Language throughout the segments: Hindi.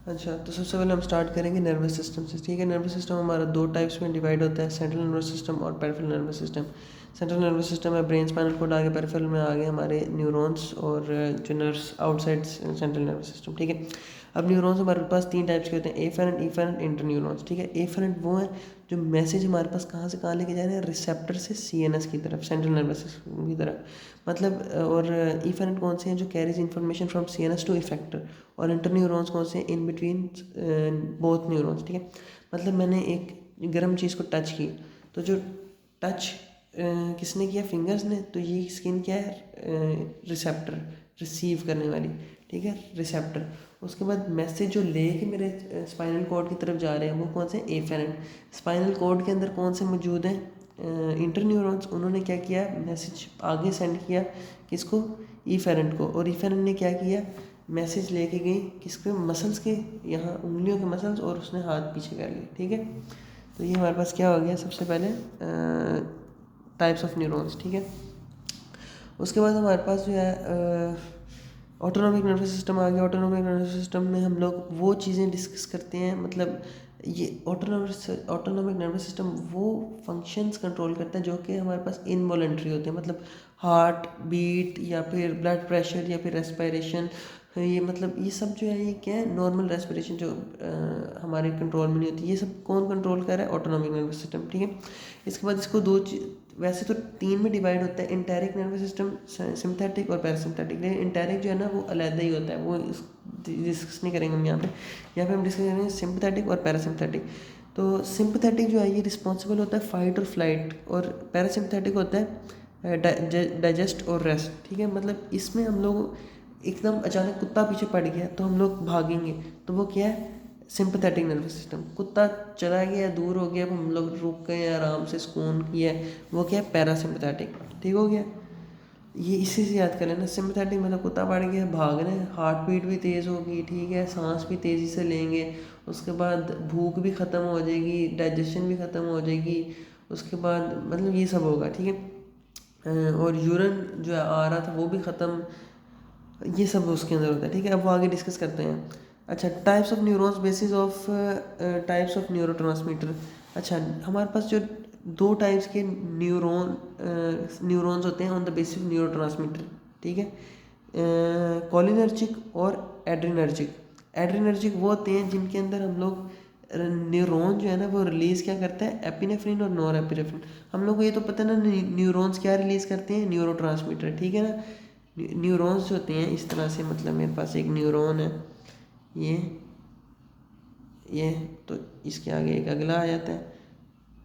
अच्छा, तो सबसे पहले हम स्टार्ट करेंगे नर्वस सिस्टम से। ठीक है, नर्वस सिस्टम हमारा दो टाइप्स में डिवाइड होता है, सेंट्रल नर्वस सिस्टम और peripheral nervous system. Central nervous system है ब्रेन स्पाइनल कोड, आगे पेरिफेरल में आगे हमारे न्यूरॉन्स और जो nerves outside central nervous system. ठीक है, अब न्यूरॉन्स हमारे पास तीन टाइप्स के होते हैं, एफेरेंट, इफेरेंट, इंटरन्यूरॉन्स। ठीक है, एफेरेंट वो है जो मैसेज हमारे पास कहाँ से कहाँ लेके जा रहे हैं, रिसेप्टर से सीएनएस की तरफ, सेंट्रल नर्वस सिस्टम की तरफ मतलब। और इफेरेंट कौन से हैं, जो carries information from CNS to effector. और इंटरन्यूरॉन्स कौन से हैं, इन बिटवीन बोथ न्यूरॉन्स। ठीक है, मतलब मैंने एक गर्म चीज़ को टच की, तो जो टच किसने किया, फिंगर्स ने, तो ये स्किन क्या है, रिसेप्टर, रिसीव करने वाली। ठीक है, रिसेप्टर। उसके बाद मैसेज जो ले के मेरे स्पाइनल कॉर्ड की तरफ जा रहे हैं वो कौन से, एफेरेंट। स्पाइनल कॉर्ड के अंदर कौन से मौजूद हैं, इंटरन्यूरॉन्स। उन्होंने क्या किया, मैसेज आगे सेंड किया किसको, ईफेरेंट को। और ईफेरेंट ने क्या किया, मैसेज लेके गई किसके, मसल्स के, यहाँ उंगलियों के मसल्स, और उसने हाथ पीछे कर लिए। ठीक है, तो ये हमारे पास क्या हो गया, सबसे पहले टाइप्स ऑफ न्यूरॉन्स। ठीक है, उसके बाद हमारे पास जो है ऑटोनॉमिक नर्वस सिस्टम आ गया। ऑटोनॉमिक नर्वस सिस्टम में हम लोग वो चीज़ें डिस्कस करते हैं, मतलब ये ऑटोनॉमिक नर्वस सिस्टम वो फंक्शंस कंट्रोल करता है जो कि हमारे पास इनवॉलेंट्री होते हैं, मतलब हार्ट बीट या फिर ब्लड प्रेशर या फिर रेस्पिरेशन। ये मतलब ये सब जो है, ये क्या है, नॉर्मल रेस्पिरेशन जो हमारे कंट्रोल में नहीं होती, ये सब कौन कंट्रोल कर रहा है, ऑटोनॉमिक नर्वस सिस्टम। ठीक है, इसके बाद इसको वैसे तो तीन में डिवाइड होता है, इंटेरिक नर्वस सिस्टम, सिंपैथेटिक और पैरासिम्पैथिक। लेकिन इंटेरिक जो है ना वो अलग ही होता है, वो डिस्कस नहीं करेंगे हम यहाँ पे हम डिस्कस करेंगे सिंपैथेटिक और पैरासिम्पैथिक। तो सिंपैथेटिक जो है ये रिस्पॉन्सिबल होता है फाइट और फ्लाइट, और पैरासिम्पैथिक होता है डाइजेस्ट और रेस्ट। ठीक है, मतलब इसमें हम लोग एकदम अचानक कुत्ता पीछे पड़ गया तो हम लोग भागेंगे, तो वो क्या है, सिंपैथेटिक नर्वस सिस्टम। कुत्ता चला गया, दूर हो गया, हम लोग रुक गए, आराम से सुकून किया, वो क्या है, पैरासिम्पैथिक। ठीक हो गया, ये इसी से याद कर लेना। सिंपैथेटिक मतलब कुत्ता पड़ गया, भाग रहे हैं, हार्ट बीट भी तेज़ होगी, ठीक है, सांस भी तेज़ी से लेंगे, उसके बाद भूख भी ख़त्म हो जाएगी, डाइजेशन भी ख़त्म हो जाएगी, उसके बाद मतलब ये सब होगा। ठीक है, और यूरिन जो है आ रहा था वो भी ख़त्म, ये सब उसके अंदर होता है। ठीक है, अब वो आगे डिस्कस करते हैं। अच्छा, types of neurons, basis of types of neurotransmitter. अच्छा, हमारे पास जो दो टाइप्स के न्यूरॉन्स होते हैं on the basis of neurotransmitter. ठीक है, कोलिनर्जिक और एड्रिनर्जिक। एड्रिनर्जिक वो होते हैं जिनके अंदर हम लोग न्यूरॉन जो है ना वो रिलीज़ क्या करता है, एपिनेफ्रिन और नॉर एपिनेफ्रिन। हम लोग को ये तो पता है ना, न्यूरॉन्स क्या रिलीज़ करते हैं, न्यूरोट्रांसमीटर। ठीक है ना, न्यूरॉन्स होते हैं इस तरह से, मतलब मेरे पास एक न्यूरॉन है, ये ये तो इसके आगे एक अगला आ जाता है।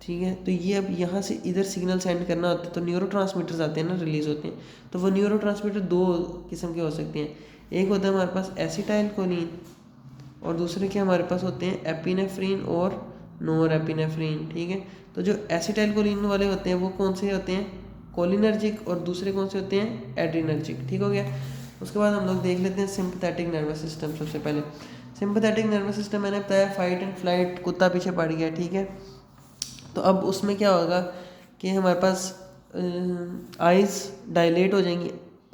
ठीक है, तो ये अब यहाँ से इधर सिग्नल सेंड करना होता है, तो न्यूरोट्रांसमीटर्स आते हैं ना, रिलीज़ होते हैं। तो वो न्यूरोट्रांसमीटर दो किस्म के हो सकते हैं, एक होता है हमारे पास एसिटाइल कोलिन, और दूसरे के हमारे पास होते हैं एपिनेफ्रिन और नोर एपिनेफ्रिन। ठीक है, तो जो एसिटाइल कोलिन वाले होते हैं वो कौन से होते हैं, कोलिनर्जिक, और दूसरे कौन से होते हैं, एड्रिनर्जिक। ठीक हो गया, उसके बाद हम लोग देख लेते हैं सिंपैथेटिक नर्वस सिस्टम। सबसे पहले सिंपैथेटिक नर्वस सिस्टम मैंने बताया, फाइट एंड फ्लाइट, कुत्ता पीछे पड़ गया। ठीक है, तो अब उसमें क्या होगा कि हमारे पास आइज़ डायलेट हो जाएंगी,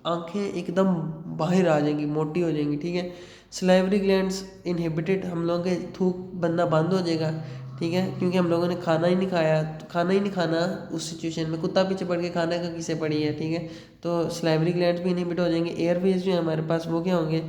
आंखें एकदम बाहर आ जाएंगी, मोटी हो जाएंगी। ठीक है, सलाइवरी ग्लैंड्स इनहिबिटेड, हम लोगों के थूक बनना बंद हो जाएगा। ठीक है, क्योंकि हम लोगों ने खाना ही नहीं खाया, तो खाना ही नहीं खाना उस सिचुएशन में, कुत्ता पीछे पड़ के खाने का किसे पड़ी है। ठीक है, तो सलाइवरी ग्लैंड्स भी इनहिबिट हो जाएंगे। एयरवेज जो है हमारे पास वो क्या होंगे,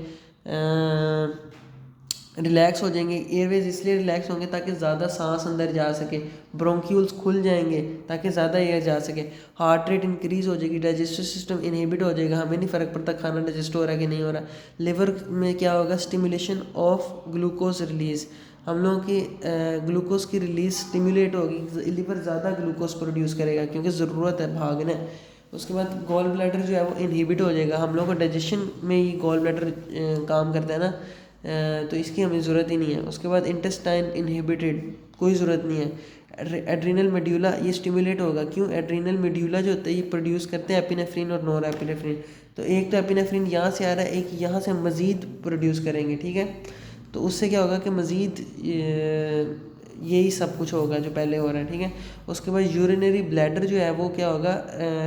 रिलैक्स हो जाएंगे। एयरवेज इसलिए रिलैक्स होंगे ताकि ज़्यादा सांस अंदर जा सके, ब्रोंक्यूल्स खुल जाएंगे ताकि ज़्यादा एयर जा सके, हार्ट रेट इंक्रीज़ हो जाएगी, डाइजेस्टिव सिस्टम इनहिबिट हो जाएगा, हमें नहीं फ़र्क पड़ता खाना डाइजेस्ट हो रहा है कि नहीं हो रहा। लिवर में क्या होगा, स्टिमुलेशन ऑफ ग्लूकोज रिलीज़, हम लोगों की ग्लूकोज की रिलीज स्टिमुलेट होगी, लिवर ज़्यादा ग्लूकोज प्रोड्यूस करेगा क्योंकि ज़रूरत है, भागना है। उसके बाद गॉल ब्लैडर जो है वो इनहिबिट हो जाएगा, हम लोगों को डाइजेशन में ही गॉल ब्लैडर काम करता है ना, तो इसकी हमें ज़रूरत ही नहीं है। उसके बाद इंटेस्टाइन इनहिबिटेड, कोई ज़रूरत नहीं है। एड्रीनल मेड्यूला ये स्टिमुलेट होगा, क्यों, एड्रीनल मेड्यूला जो होता है ये प्रोड्यूस करते हैं एपिनेफ्रिन और नॉर एपिनेफ्रिन। तो एक तो एपिनेफ्रिन यहाँ से आ रहा है, एक यहाँ से मज़ीद प्रोड्यूस करेंगे। ठीक है, तो उससे क्या होगा कि मज़ीद यही सब कुछ होगा जो पहले हो रहा है। ठीक है, उसके बाद यूरिनरी ब्लैडर जो है वो क्या होगा,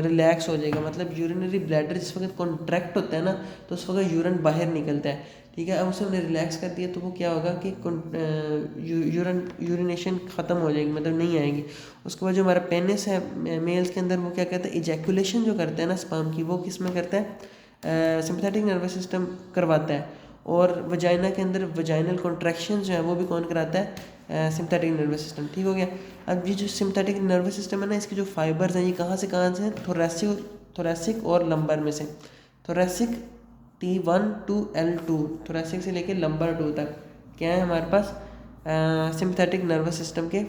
रिलैक्स हो जाएगा। मतलब यूरिनरी ब्लैडर जिस वक्त कॉन्ट्रैक्ट होता है ना, तो उस वक्त यूरिन बाहर निकलता है। ठीक है। अब उसे हमने रिलैक्स कर दिया तो वो क्या होगा कि यूरिनेशन ख़त्म हो जाएगी, मतलब नहीं आएगी। उसके बाद जो हमारा पेनिस है मेल्स के अंदर, वो क्या कहता है, इजैकुलेशन जो करता है ना स्पर्म की, वो किस में करता है, सिंपैथेटिक नर्वस सिस्टम करवाता है। और वजाइना के अंदर वजाइनल कॉन्ट्रैक्शन जो है वो भी कौन कराता है, सिंपैथेटिक नर्वस सिस्टम। ठीक हो गया। अब ये जो सिंपैथेटिक नर्वस सिस्टम है ना, इसके जो फाइबर्स हैं ये कहाँ से हैं, थोरैसिक और लंबर में से। Thoracic T1 to L2, thoracic से लेके लंबर 2 तक क्या है हमारे पास, सिंपैथेटिक नर्वस सिस्टम के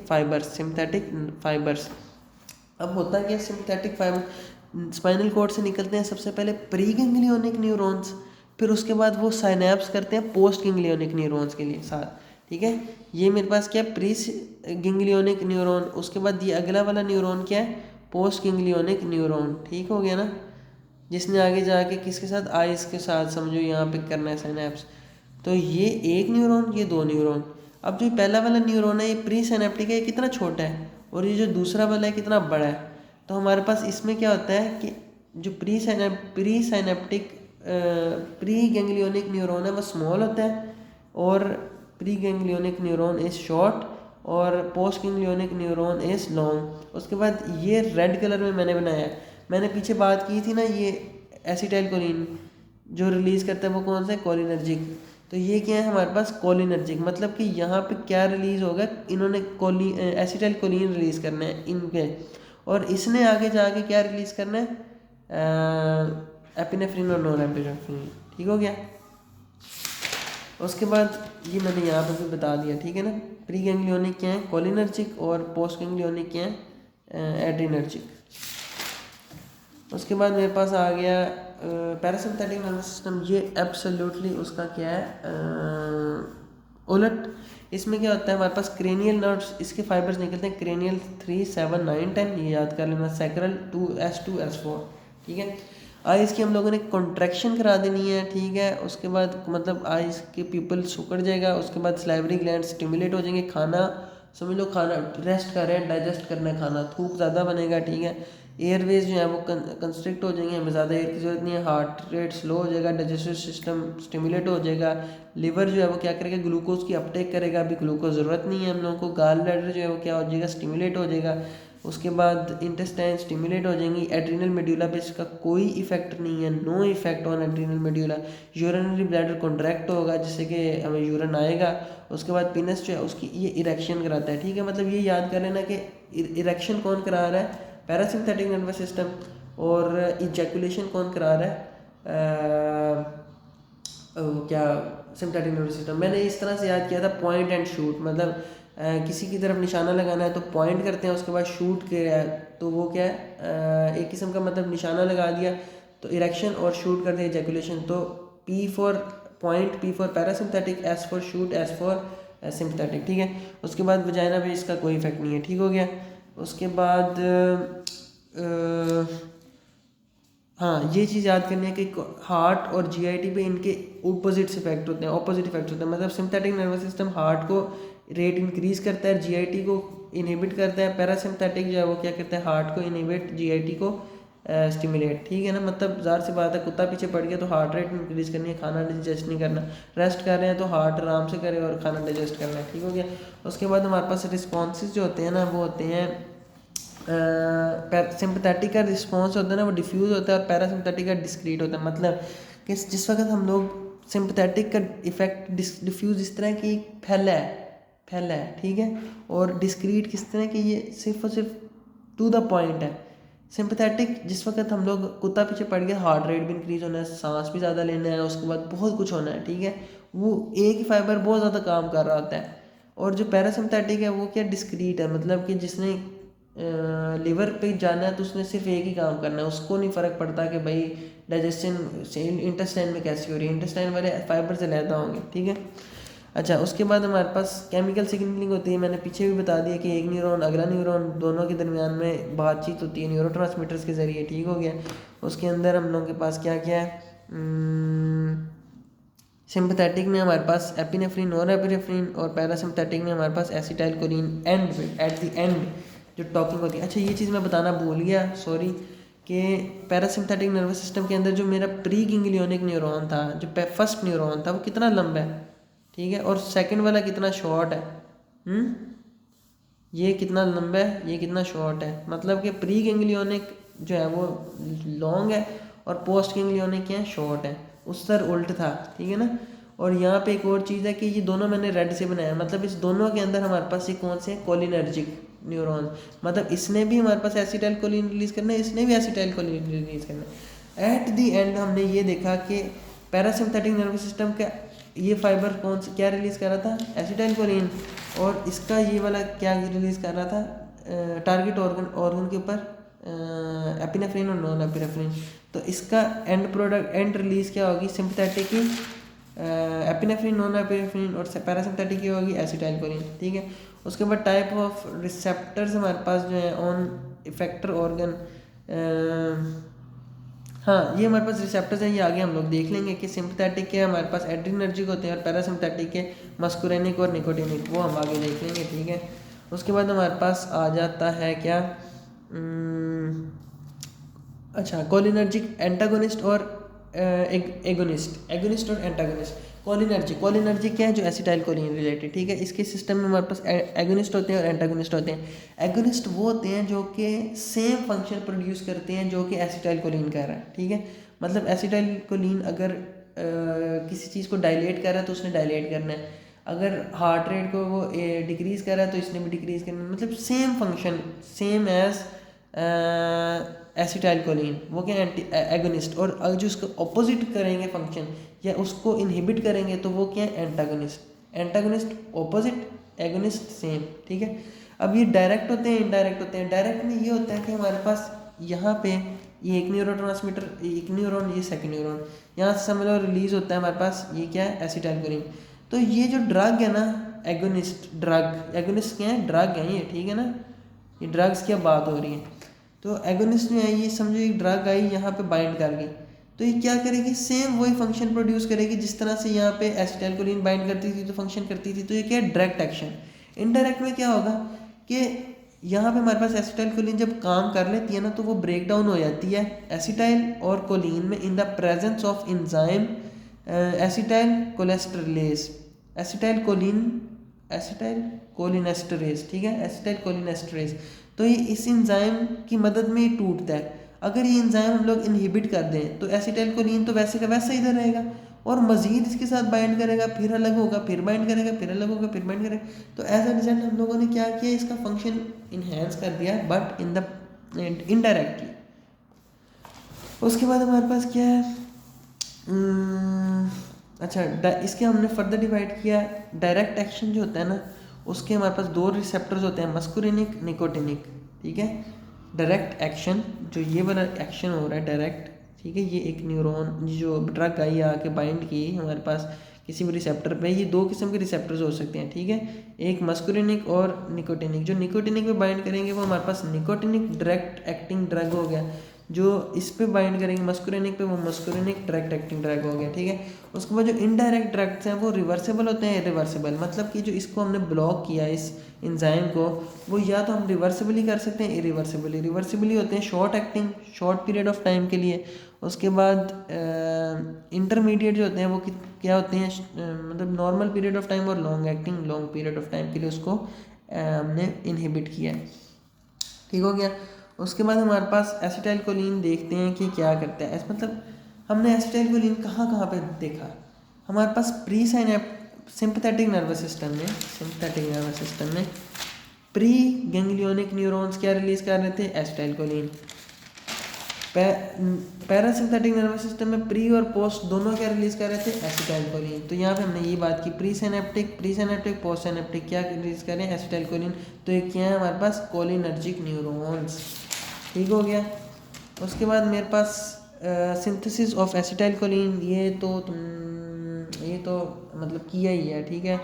सिंपैथेटिक फाइबर्स। अब होता क्या है, सिंपैथेटिक फाइबर स्पाइनल कॉर्ड से निकलते हैं सबसे पहले प्री गैंग्लियोनिक न्यूरॉन्स, फिर उसके बाद वो साइनैप्स करते हैं पोस्ट गैंग्लियोनिक न्यूरॉन्स के लिए साथ। ठीक है, ये मेरे पास क्या है, प्री गैंग्लियोनिक न्यूरॉन। उसके बाद ये अगला वाला न्यूरॉन क्या है, पोस्ट गैंग्लियोनिक न्यूरॉन। ठीक हो गया ना, जिसने आगे जाके किसके साथ, आइस के साथ समझो यहाँ पे करना है साइनैप्स। तो ये एक न्यूरॉन, ये दो न्यूरॉन। अब जो पहला वाला न्यूरॉन है ये प्री साइनेप्टिक है, ये कितना छोटा है, और ये जो दूसरा वाला है कितना बड़ा है। तो हमारे पास इसमें क्या होता है कि जो presynaptic preganglionic neuron है वो स्मॉल होता है, और preganglionic neuron is short, और postganglionic neuron is long. उसके बाद ये रेड कलर में मैंने बनाया है, मैंने पीछे बात की थी ना, ये एसिटाइलकोलिन जो रिलीज़ करता है वो कौन सा है, कोलिनर्जिक। तो ये क्या है हमारे पास, कोलिनर्जिक, मतलब कि यहाँ पे क्या रिलीज़ होगा, इन्होंने एसिटाइलकोलिन रिलीज़ करना है इनके, और इसने आगे जाके क्या रिलीज़ करना है, एपिनेफ्रिन और नॉन एपिनेफ्रिन। ठीक हो गया। उसके बाद ये मैंने यहाँ पे भी बता दिया, ठीक है ना। प्री गैंग्लियोनिक क्या है, कोलिनर्जिक, और पोस्ट गैंग्लियोनिक क्या है, एड्रीनर्जिक। उसके बाद मेरे पास आ गया पैरासिम्पैथेटिक नर्वस सिस्टम। ये एब्सोल्युटली उसका क्या है, उलट। इसमें क्या होता है, हमारे पास क्रेनियल नर्व्स, इसके फाइबर्स निकलते हैं क्रेनियल 3, 7, 9, 10, ये याद कर लेना। Sacral 2S2, S4। ठीक है। आइज़ की हम लोगों ने कॉन्ट्रैक्शन करा देनी है, ठीक है। उसके बाद मतलब आइज़ के पीपल सुकड़ जाएगा, उसके बाद सलाइवरी ग्लैंड स्टिमुलेट हो जाएंगे, खाना समझ लो, खाना रेस्ट कर रहे हैं, डाइजेस्ट करना है खाना, थूक ज़्यादा बनेगा, ठीक है। एयरवेज जो है वो कंस्ट्रिक्ट हो जाएंगे, हमें ज़्यादा एयर की ज़रूरत नहीं है, हार्ट रेट स्लो हो जाएगा, डाइजेस्टिव सिस्टम स्टिमुलेट हो जाएगा, लिवर जो है वो क्या करेगा, ग्लूकोज की अपटेक करेगा, अभी ग्लूकोज ज़रूरत नहीं है हम लोगों को। गाल ब्लैडर जो है वो क्या हो जाएगा, स्टिमुलेट हो जाएगा। उसके बाद इंटेस्टाइन स्टिमुलेट हो जाएंगी। एड्रीनल मेड्यूला पे इसका कोई इफेक्ट नहीं है, no effect on adrenal medulla. Urinary bladder contract होगा जिससे कि हमें यूरिन आएगा। उसके बाद पिनस जो है उसकी ये इरेक्शन कराता है, ठीक है। मतलब ये याद कर लेना कि इरेक्शन कौन करा रहा है, पैरासिम्पैथेटिक नर्वस सिस्टम, और इजैकुलेशन कौन करा रहा है, क्या, सिम्पैथेटिक नर्वस सिस्टम। मैंने इस तरह से याद किया था, पॉइंट एंड शूट, मतलब किसी की तरफ निशाना लगाना है तो पॉइंट करते हैं, उसके बाद शूट किया है तो वो क्या है, एक किस्म का मतलब निशाना लगा दिया तो इरेक्शन, और शूट करते हैं इजैकुलेशन। तो P for point, P for parasympathetic, S for shoot, S for sympathetic, ठीक है। उसके बाद वजाइना पे इसका कोई इफेक्ट नहीं है, ठीक हो गया। उसके बाद हाँ, ये चीज़ याद करनी है कि हार्ट और जीआईटी पे इनके ऑपोजिट इफेक्ट होते हैं, मतलब सिम्पैथेटिक नर्वस सिस्टम हार्ट को रेट इंक्रीज करता है, जीआईटी को इनहिबिट करता है। पैरासिम्पैथेटिक जो है वो क्या करता है, हार्ट को इनहिबिट, जीआईटी को स्टिमुलेट, ठीक है ना। मतलब ज़ाहिर सी बात है, कुत्ता पीछे पड़ गया तो हार्ट रेट इंक्रीज करनी है, खाना डाइजेस्ट नहीं करना। रेस्ट कर रहे हैं तो हार्ट आराम से करे और खाना डाइजेस्ट करना है, ठीक हो गया। उसके बाद हमारे पास रिस्पॉन्सेज जो होते हैं ना, वो होते हैं सिंपैथेटिक का रिस्पॉन्स होता है ना वो डिफ्यूज़ होता है, और पैरासिम्पैथेटिक का डिस्क्रीट होता है। मतलब कि जिस वक्त हम लोग सिंपैथेटिक का इफेक्ट डिफ्यूज़ इस तरह की फैला है, ठीक है, और डिस्क्रीट किस तरह की, ये सिर्फ और सिर्फ टू द पॉइंट है। सिंपैथेटिक जिस वक्त हम लोग कुत्ता पीछे पड़ गया, हार्ट रेट भी इंक्रीज होना है, सांस भी ज़्यादा लेना है, उसके बाद बहुत कुछ होना है, ठीक है। वो एक ही फाइबर बहुत ज़्यादा काम कर रहा होता है। और जो पैरासिम्पैथेटिक है वो क्या, डिस्क्रीट है, मतलब कि जिसने लिवर पे जाना है तो उसने सिर्फ एक ही काम करना है, उसको नहीं फ़र्क पड़ता कि भाई डाइजेशन इंटेस्टाइन में कैसी हो रही है, इंटेस्टाइन वाले फाइबर से लैदा होंगे, ठीक है। अच्छा, उसके बाद हमारे पास केमिकल सिग्नलिंग होती है। मैंने पीछे भी बता दिया कि एक न्यूरॉन अगला न्यूरॉन दोनों के दरमियान में बातचीत होती है न्यूरोट्रांसमीटर्स के ज़रिए, ठीक हो गया। उसके अंदर हम लोगों के पास क्या क्या है, सिंपैथेटिक में हमारे पास एपिनेफ्रिन, नॉरएपिनेफ्रिन, और पैरासिम्पैथेटिक में हमारे पास एसिटाइलकोलिन एट द एंड जो टॉकिंग होती है। अच्छा, ये चीज़ मैं बताना भूल गया, सॉरी, कि पैरासिम्पथेटिक नर्वस सिस्टम के अंदर जो मेरा प्री गैंग्लियोनिक न्यूरॉन था, जो फर्स्ट न्यूरॉन था, वो कितना लंबा है, ठीक है, और सेकंड वाला कितना शॉर्ट है। ये कितना लंबा है, ये कितना शॉर्ट है। मतलब कि प्री गैंग्लियोनिक जो है वो लॉन्ग है और पोस्ट गैंग्लियोनिक क्या है, शॉर्ट है। उस सर उल्ट था, ठीक है ना। और यहाँ पे एक और चीज़ है कि ये दोनों मैंने रेड से बनाया, मतलब इस दोनों के अंदर हमारे पास ये कौन से हैं, कोलिनर्जिक न्यूरॉन। मतलब इसने भी हमारे पास एसिटाइल कोलिन रिलीज़ करना है, इसने भी एसिटाइल कोलिन रिलीज़ करना है। एट दी एंड हमने ये देखा कि पैरासिम्पथेटिक नर्वस सिस्टम का ये फाइबर कौन सा क्या रिलीज़ कर रहा था, एसिटाइल कोलिन, और इसका ये वाला क्या रिलीज़ कर रहा था, टारगेट ऑर्गन के ऊपर एपिनेफ्रिन और नॉन एपिनेफ्रिन। तो इसका एंड प्रोडक्ट, एंड रिलीज़ क्या होगी, सिम्पथेटिक की एपिनेफ्रिन, नॉन एपिनेफ्रिन, और पैरासिम्पथेटिक की होगी एसिटाइल कोलिन, ठीक है। उसके बाद टाइप ऑफ रिसेप्टर्स हमारे पास जो है ऑन इफेक्टर ऑर्गन, हाँ ये हमारे पास रिसेप्टर्स हैं, ये आगे हम लोग देख लेंगे कि सिम्पथेटिक के हमारे पास एड्रीनर्जिक होते हैं और पैरासिम्पथेटिक के मस्कुरेनिक और निकोटिनिक, वो हम आगे देख लेंगे, ठीक है। उसके बाद हमारे पास आ जाता है क्या, अच्छा कोलिनर्जिक एंटागोनिस्ट और एगोनिस्ट और एंटागोनिस्ट। कोलिनर्जिक क्या है, जो एसिटाइल कोलिन रिलेटेड, ठीक है। इसके सिस्टम में हमारे पास एगोनिस्ट होते हैं और एंटागोनिस्ट होते हैं। एगोनिस्ट वो होते हैं जो कि सेम फंक्शन प्रोड्यूस करते हैं जो कि एसिटाइल कोलिन कर रहा है, ठीक है। मतलब एसिटाइल कोलिन अगर किसी चीज़ को डायलेट कर रहा है तो उसने डायलेट करना है, अगर हार्ट रेट को वो डिक्रीज़ कर रहा है तो इसने भी डिक्रीज़ करना है। मतलब same function, same as acetylcholine, वो क्या एंटी एगोनिस्ट। और अगर जो उसको अपोजिट करेंगे फंक्शन या उसको इनहिबिट करेंगे तो वो क्या है, antagonist. Antagonist opposite, agonist same, ठीक है। अब ये डायरेक्ट होते हैं, इनडायरेक्ट होते हैं। डायरेक्ट में ये होता है कि हमारे पास यहाँ पे ये एक न्यूरोट्रांसमीटर, एक न्यूरॉन, ये सेकंड न्यूरॉन, यहाँ से समझ लो रिलीज होता है हमारे पास, ये क्या है, एसिटाइल कोलिन। तो ये जो ड्रग है ना, एगोनिस्ट ड्रग, एगोनिस्ट क्या है, ड्रग है ये, ठीक है ना, ये ड्रग्स की बात हो रही है। तो एगोनिस्ट में ये समझो एक ड्रग आई यहाँ पे बाइंड कर गई, तो ये क्या करेगी, सेम वही फंक्शन प्रोड्यूस करेगी जिस तरह से यहाँ पे एसिटाइल कोलिन बाइंड करती थी तो फंक्शन करती थी। तो ये क्या है, डायरेक्ट एक्शन। इनडायरेक्ट में क्या होगा कि यहाँ पे हमारे पास एसिटाइल कोलिन जब काम कर लेती है ना तो वो ब्रेक डाउन हो जाती है एसिटाइल और कोलिन में in the presence of enzyme acetyl cholesterase, acetyl cholinesterase, ठीक है, एसिटाइल कोलिनेस्टरेज। तो ये इस एंजाइम की मदद में ही टूटता है। अगर ये एंजाइम हम लोग इनहिबिट कर दें तो एसिटाइल कोलिन तो वैसे का वैसा इधर रहेगा और मजीद इसके साथ बाइंड करेगा, फिर अलग होगा, फिर बाइंड करेगा, फिर अलग होगा, फिर बाइंड करेगा। तो एज अ रिजल्ट हम लोगों ने क्या किया, इसका फंक्शन इन्हेंस कर दिया बट इन द इनडायरेक्टली। उसके बाद हमारे पास क्या है, अच्छा इसके हमने फर्दर डिवाइड किया। डायरेक्ट एक्शन जो होता है ना, उसके हमारे पास दो रिसेप्टर्स होते हैं, मस्कुरिनिक, निकोटिनिक, ठीक है। डायरेक्ट एक्शन, जो ये वाला एक्शन हो रहा है डायरेक्ट, ठीक है, ये एक न्यूरॉन जो ड्रग आई आके बाइंड की हमारे पास किसी भी रिसेप्टर पे, ये दो किस्म के रिसेप्टर्स हो सकते हैं, ठीक है, एक मस्कुरिनिक और निकोटिनिक। जो निकोटिनिक पे बाइंड करेंगे वो हमारे पास निकोटिनिक डायरेक्ट एक्टिंग ड्रग हो गया, जो इस पे बाइंड करेंगे मस्कुरिनिक पे वो मस्कुरिनिक डायरेक्ट एक्टिंग ड्रग हो गया, ठीक है। उसके बाद जो इनडायरेक्ट ड्रग्स हैं वो रिवर्सेबल होते हैं, इरिवर्सेबल, मतलब कि जो इसको हमने ब्लॉक किया इस एंजाइम को, वो या तो हम रिवर्सिबली कर सकते हैं, रिवर्सिबली होते हैं short acting, short period of time के लिए। उसके बाद इंटरमीडिएट जो होते हैं वो क्या होते हैं, मतलब नॉर्मल पीरियड ऑफ टाइम, और long acting, long period of time के लिए उसको हमने इनहिबिट किया है, ठीक हो गया। उसके बाद हमारे पास एसिटाइल कोलिन देखते हैं कि क्या करता है। मतलब हमने एसिटाइल कोलिन कहाँ कहाँ पे देखा, हमारे पास प्री सिंपैथेटिक नर्वस सिस्टम में प्री गैंग्लियोनिक न्यूरॉन्स क्या रिलीज कर रहे थे, acetyl choline. Parasympathetic nervous system में प्री और पोस्ट दोनों क्या रिलीज कर रहे थे, एसिटाइल कोलिन। तो यहाँ पे हमने ये बात की, प्री सिनेप्टिक पोस्ट सिनेप्टिक क्या रिलीज कर रहे हैं, एसिटाइल कोलिन। तो ये क्या है हमारे पास, कोलिनर्जिक न्यूरॉन्स, ठीक हो गया। उसके बाद मेरे पास सिंथेसिस ऑफ एसिटाइल कोलिन, ये तो मतलब किया ही है, ठीक है,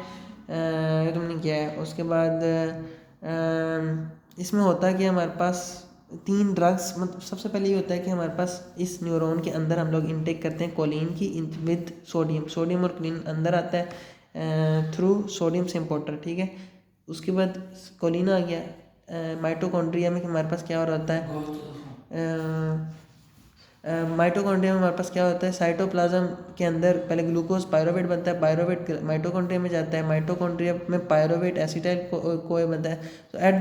ये तुमने किया है। उसके बाद इसमें होता है कि हमारे पास तीन ड्रग्स, मतलब सबसे पहले ये होता है कि हमारे पास इस न्यूरॉन के अंदर हम लोग इनटेक करते हैं कोलिन की विद सोडियम और कोलिन अंदर आता है थ्रू सोडियम सिम्पोर्टर, ठीक है। उसके बाद कोलिन आ गया माइटोकॉन्ड्रिया में, हमारे पास क्या हो रहा होता है, माइटोकॉन्ड्रिया में हमारे पास क्या होता है, साइटोप्लाज्म के अंदर पहले ग्लूकोज पायरोवेट बनता है, पायरोवेट माइटोकॉन्ड्रिया में जाता है, माइटोकॉन्ड्रिया में पायरोवेट एसिटाइल कोए बनता है। तो एट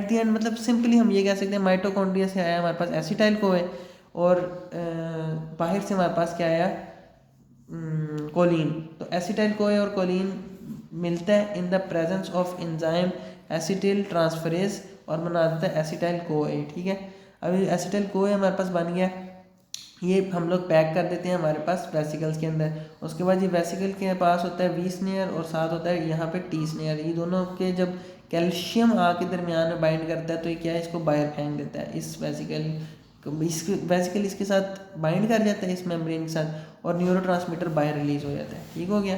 द एंड मतलब सिंपली हम ये कह सकते हैं माइटोकॉन्ड्रिया से आया हमारे पास एसिटाइल कोए, और बाहर से हमारे पास क्या आया, कोलिन। तो एसिटाइल कोए और कोलिन मिलता है इन the presence of enzyme acetyl transferase और बना देता है एसिटाइल कोए। ठीक है, अभी एसिटाइल कोए हमारे पास बन गया, ये हम लोग पैक कर देते हैं हमारे पास वेसिकल्स के अंदर। उसके बाद ये वेसिकल के पास होता है वी स्नेयर और साथ होता है यहाँ पे टी स्नेयर। ये दोनों के जब कैल्शियम आ के दरमियान में बाइंड करता है तो ये क्या है, इसको बाहर फेंक देता है, इस वेसिकल वेसिकल इसके साथ बाइंड कर जाता है इस मेम्ब्रेन के साथ, और न्यूरोट्रांसमीटर बाहर रिलीज हो जाता है। ठीक हो गया।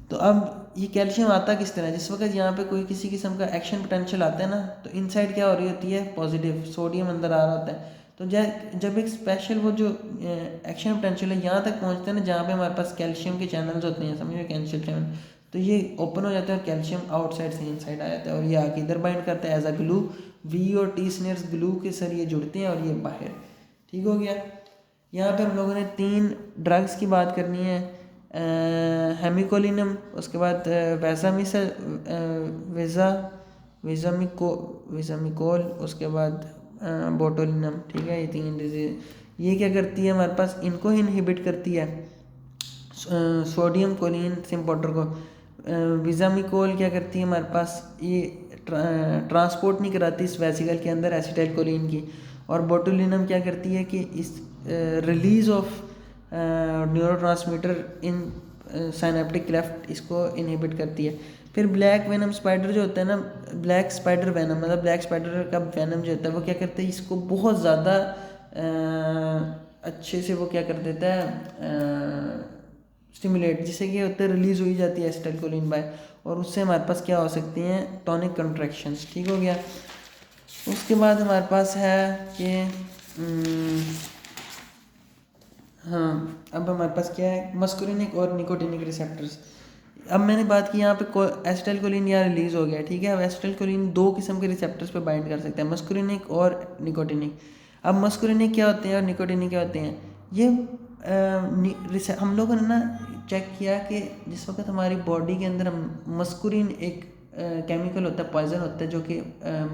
तो अब ये कैल्शियम आता किस तरह, जिस वक्त यहाँ पे कोई किसी किस्म का एक्शन पोटेंशियल आता है ना, तो इनसाइड क्या हो रही होती है, पॉजिटिव सोडियम अंदर आ रहा होता है। तो जब एक स्पेशल वो जो एक्शन पोटेंशियल है यहाँ तक पहुँचते हैं ना, जहाँ पे हमारे पास कैल्शियम के चैनल्स होते हैं, समझिए कैल्शियम चैनल, तो ये ओपन हो जाता है और कैल्शियम आउटसाइड से इनसाइड आ जाता है और ये आके इधर बाइंड करता है एज अ ग्लू। वी और टी स्नेयर्स ग्लू के सर ये जुड़ते हैं और ये बाहर। ठीक हो गया। यहाँ पे हम लोगों ने 3 ड्रग्स की बात करनी है, हेमिकोलिनम, उसके बाद विजामिकोल, उसके बाद बोटुलिनम। ठीक है, ये 3 डिजीज ये क्या करती है हमारे पास, इनको ही इनहिबिट करती है, सोडियम कोलिन सिम्पोर्टर को। विजामिकोल क्या करती है हमारे पास, ये ट्रांसपोर्ट नहीं कराती इस वेसिकल के अंदर एसिटाइल कोलिन की। और बोटुलिनम क्या करती है कि इस release of neurotransmitter in synaptic cleft इसको इनहिबिट करती है। फिर ब्लैक वेनम स्पाइडर जो होता है ना, ब्लैक स्पाइडर वेनम, मतलब ब्लैक स्पाइडर का वेनम जो होता है वो क्या करता है, इसको बहुत ज़्यादा अच्छे से वो क्या कर देता है, स्टिमुलेट, जिससे कि होता है रिलीज हो ही जाती है एसिटाइलकोलिन बाय, और उससे हमारे पास क्या हो सकती हैं, टॉनिक कंट्रैक्शंस। ठीक हो गया। उसके बाद हमारे पास है कि हाँ, अब हमारे पास क्या है, मस्कुरिनिक और निकोटिनिक रिसेप्टर्स। अब मैंने बात की यहाँ पे एसिटाइलकोलिन यहाँ रिलीज हो गया। ठीक है, अब एसिटाइलकोलिन 2 किस्म के रिसेप्टर्स पे बाइंड कर सकते हैं, मस्कुरिनिक और निकोटिनिक। अब मस्कुरिनिक क्या होते हैं और निकोटिनिक क्या होते हैं, ये हम लोगों ने ना चेक किया कि जिस वक्त हमारी बॉडी के अंदर मस्कुरिन एक केमिकल होता है, पॉइजन होता है, जो कि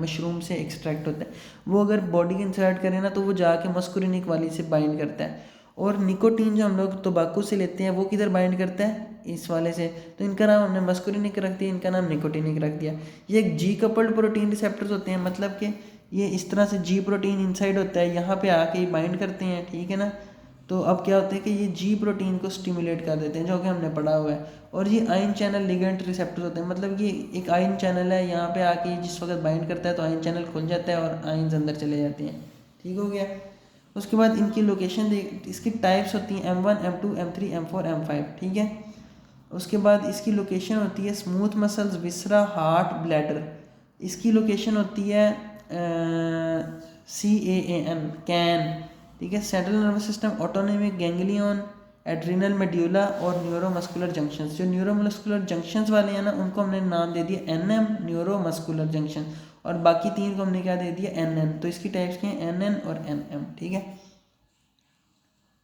मशरूम से एक्सट्रैक्ट होता है, वो अगर बॉडी के इंसर्ट करें ना तो वो जाके मस्कुरिनिक वाली से बाइंड करता है। और निकोटीन जो हम लोग तंबाकू से लेते हैं वो किधर बाइंड करता है, इस वाले से, तो इनका नाम हमने मस्कुरिनिक रख दिया, इनका नाम निकोटिनिक रख दिया। ये एक जी कपल्ड प्रोटीन रिसेप्टर्स होते हैं, मतलब कि ये इस तरह से जी प्रोटीन इनसाइड होता है, यहाँ पे आके बाइंड करते हैं। ठीक है ना, तो अब क्या होता है कि ये जी प्रोटीन को स्टिमुलेट कर देते हैं, जो कि हमने पढ़ा हुआ है। और ये आयन चैनल लिगेंड रिसेप्टर्स होते हैं, मतलब ये एक आयन चैनल है, यहाँ पे आके जिस वक्त बाइंड करता है तो आयन चैनल खुल जाता है और आयन्स अंदर चले जाते हैं। ठीक हो गया। उसके बाद इनकी लोकेशन देख, इसकी टाइप्स होती हैं M1, M2, M3, M4, M5। ठीक है, उसके बाद इसकी लोकेशन होती है स्मूथ मसल्स, विसरा, हार्ट, ब्लैडर। इसकी लोकेशन होती है CAAN, कैन। ठीक है, central nervous system, autonomic ganglion, adrenal medulla और न्यूरोमस्कुलर जंक्शंस। जो न्यूरोमस्कुलर जंक्शंस वाले हैं ना, उनको हमने नाम दे दिया NM, न्यूरोमस्कुलर जंक्शन, और बाकी 3 को हमने क्या दे दिया NN। तो इसकी टाइप्स क्या हैं, NN और NM। ठीक है।